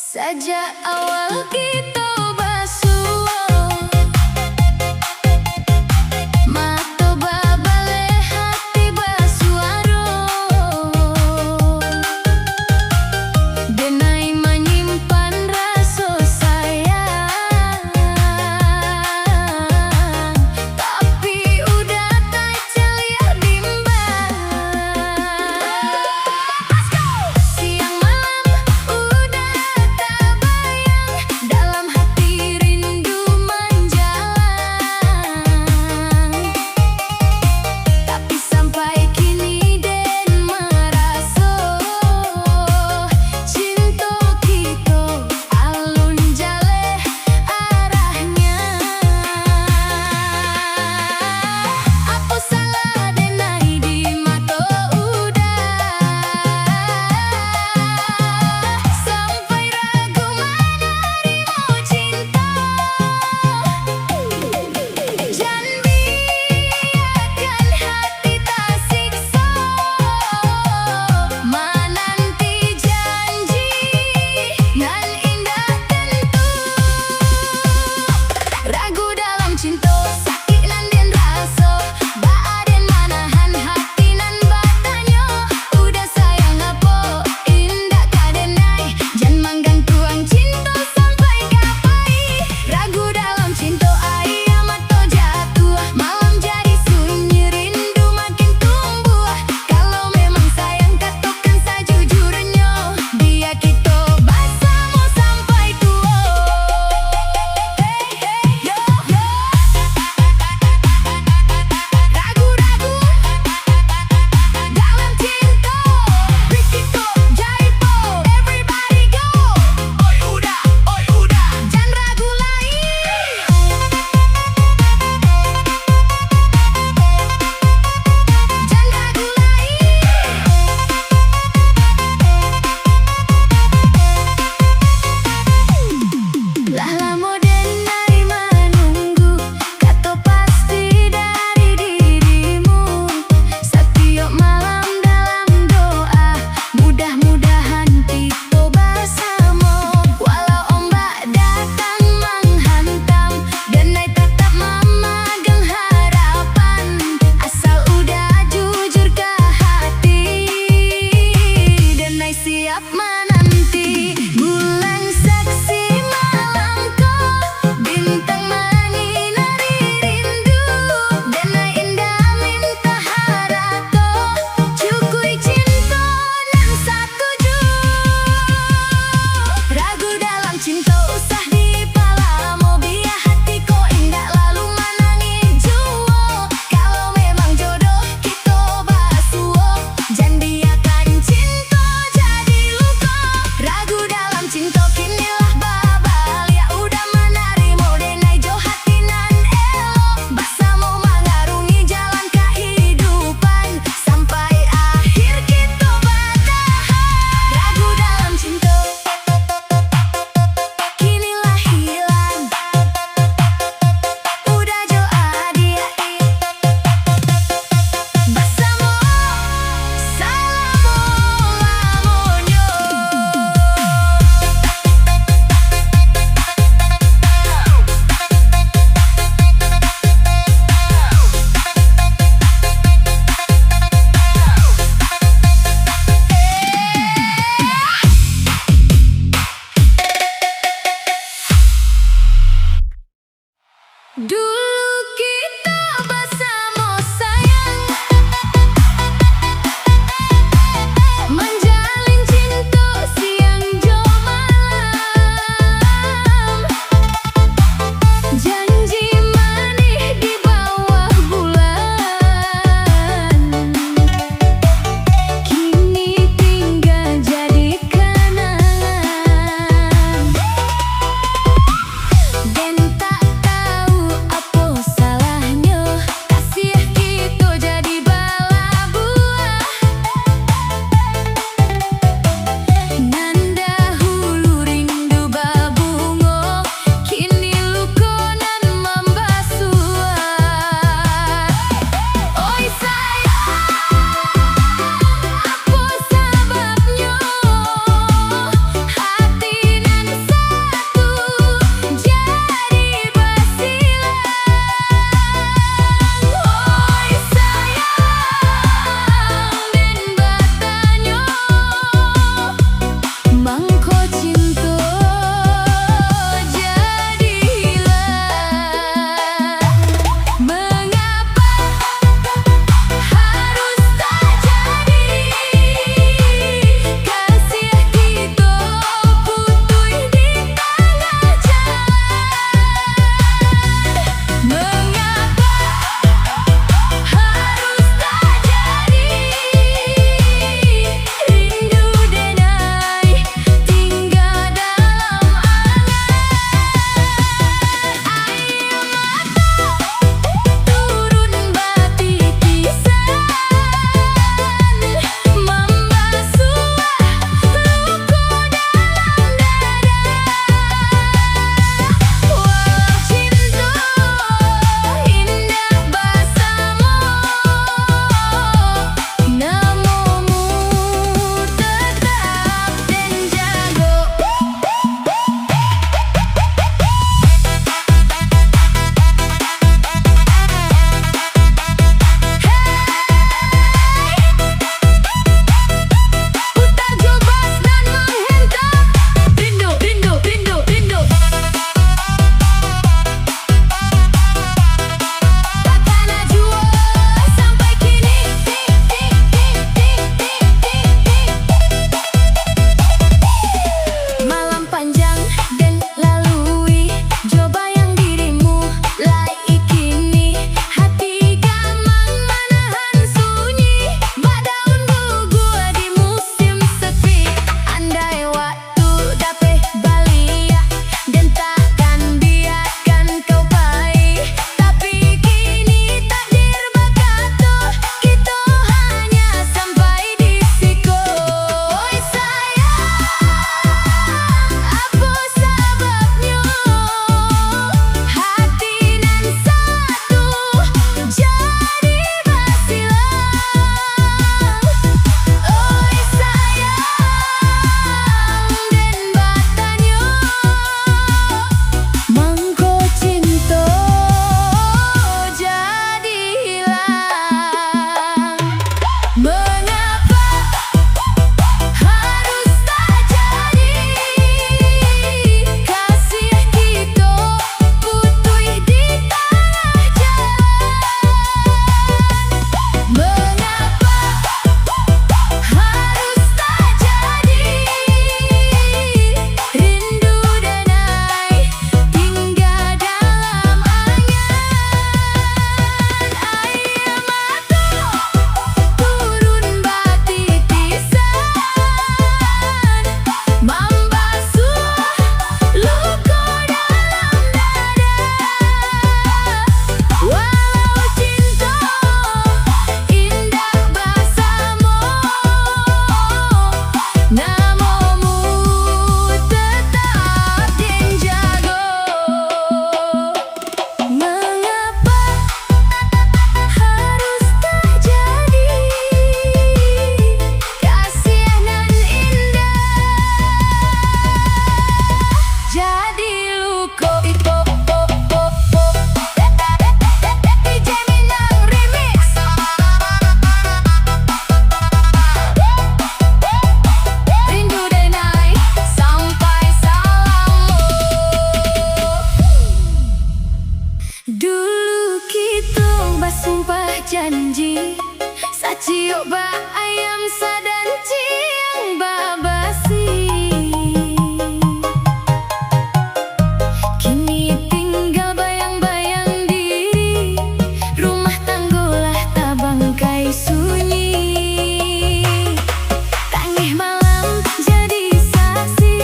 Sejak awal kita basuh mata babale hati basuaro denai menyimpan rasa sayang tapi udah tak celia bimbang. Siang malam udah tak bayang dalam hati rindu menjalang tapi sampai kini den merasa cinta kita alun jale arahnya. Apa salah denai di mata udah sampai ragu menerima cinta. Jangan biarkan hati tak siksa menanti janji nan indah tentu. Ragu dalam cinta sakit nan den rasa baaden manahan hati nan batanya. Udah sayang apa indah kadenai jan manggang tuang cinta sampai kapai. Ragu dalam cinta ayah mata jatuh malam jadi sunyi rindu makin tumbuh. Kalau memang sayang katakan sejujurnya biar kita bersama sampai tua. Hey hey yo yo ragu-ragu dalam cinta Ricky Jaipo everybody go. Oi udah jangan ragu lagi. Jangan ragu lagi. Lah lama denai menunggu kata pasti dari dirimu. Setiap malam dalam doa mudah-mudahan kita bersama. Walau ombak datang menghantam denai tetap memegang harapan. Asal udah jujur ke hati denai siap menanti. Bulan saksi malamku bintang menyinari rindu denai indah minta harako cukui cinta nan satuju. Ragu dalam cinta usah dipalamo biar hatiku indah lalu menangis jua. Kalau memang jodoh kita basuh jangan biarkan cinta jadi luka. Namamu tetap den jago. Mengapa harus terjadi kasih nan indah jadi luka? DJ Minang Remix. Rindu denai sampai salamu. Dulu kita bersumpah janji, saciuk ba ayam sadan ciang babasi. Kini tinggal bayang-bayang diri, rumah tanggulah tabangkai sunyi. Tangih malam jadi saksi,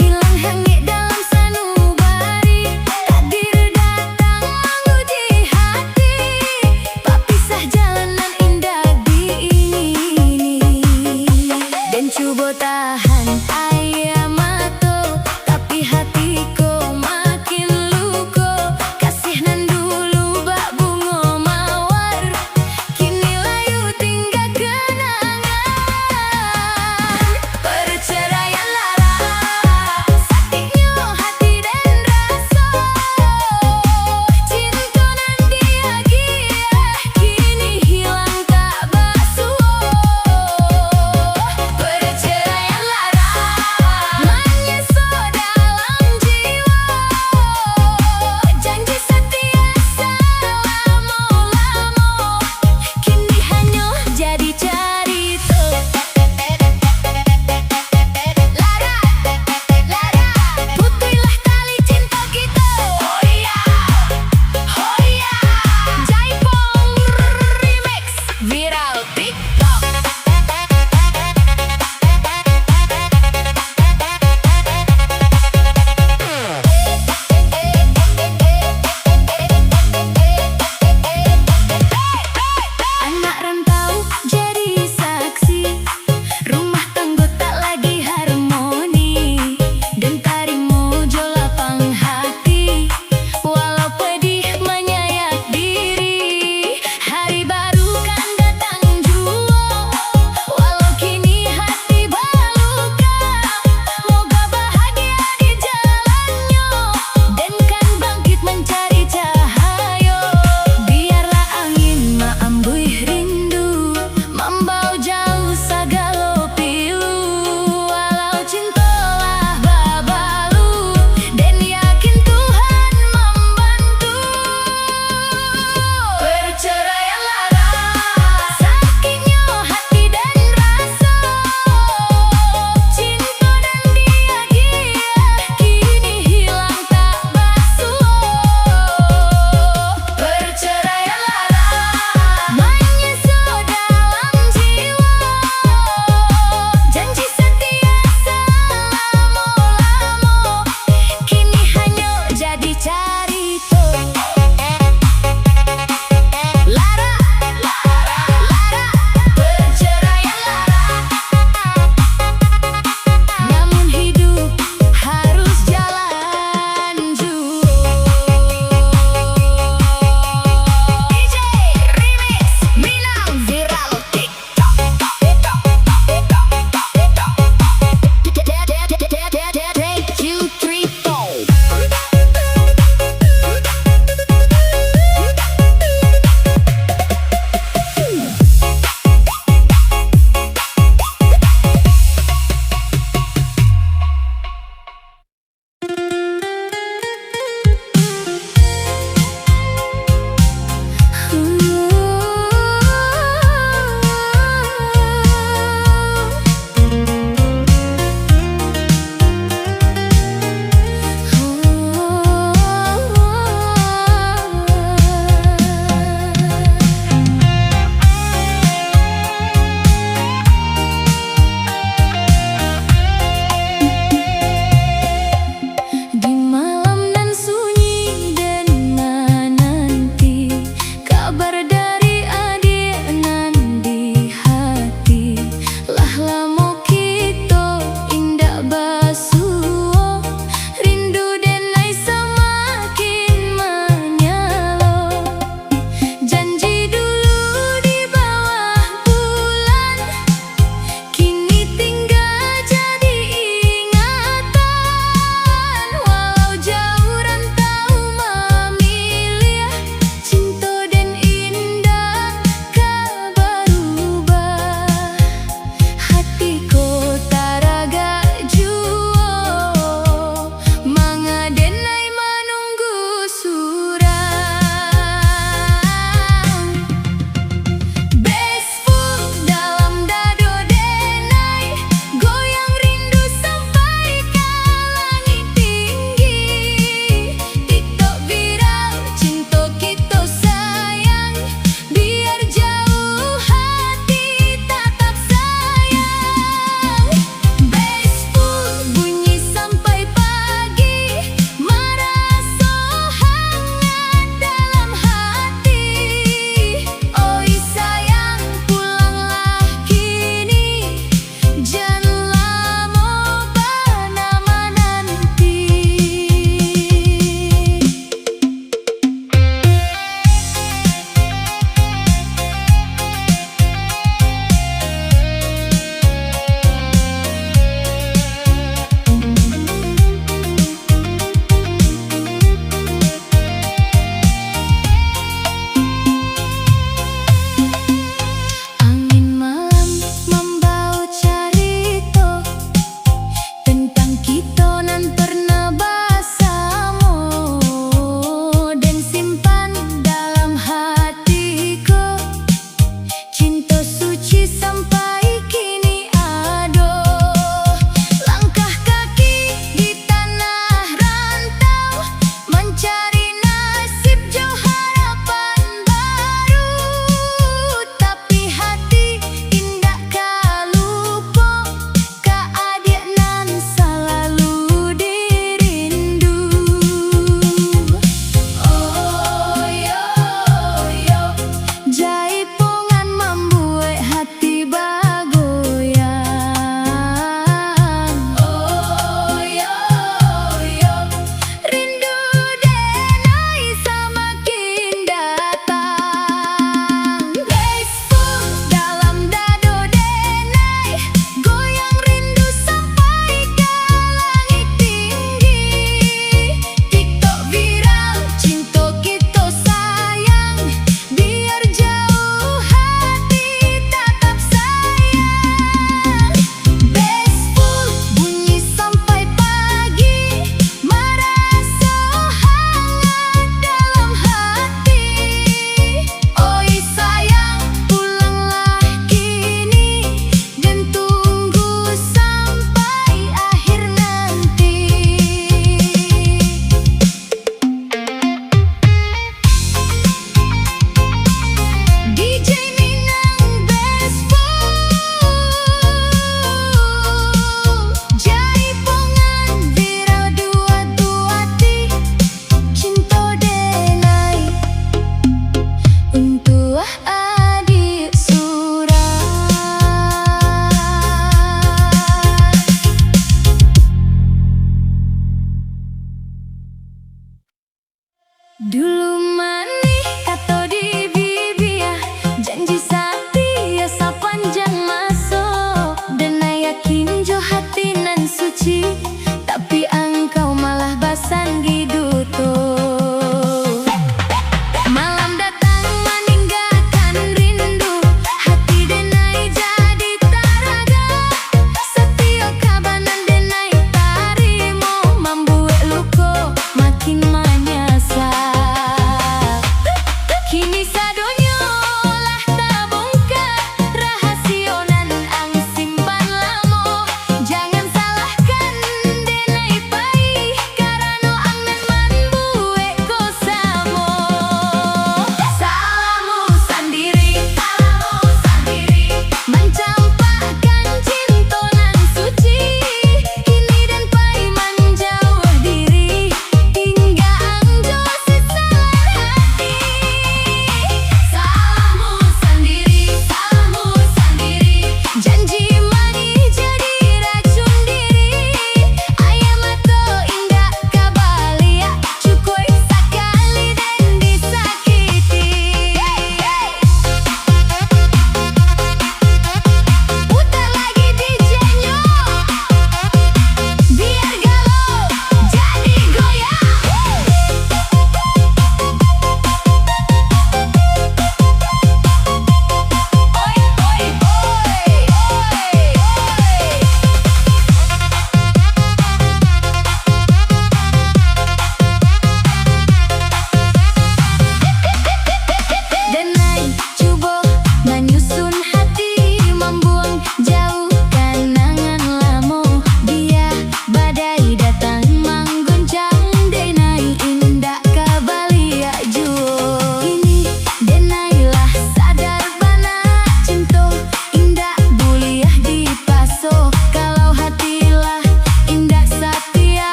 hilang hangit dalam sanubari. Takdir datang menguji hati, berpisah jalanan indah diingini. Dan cuba tahan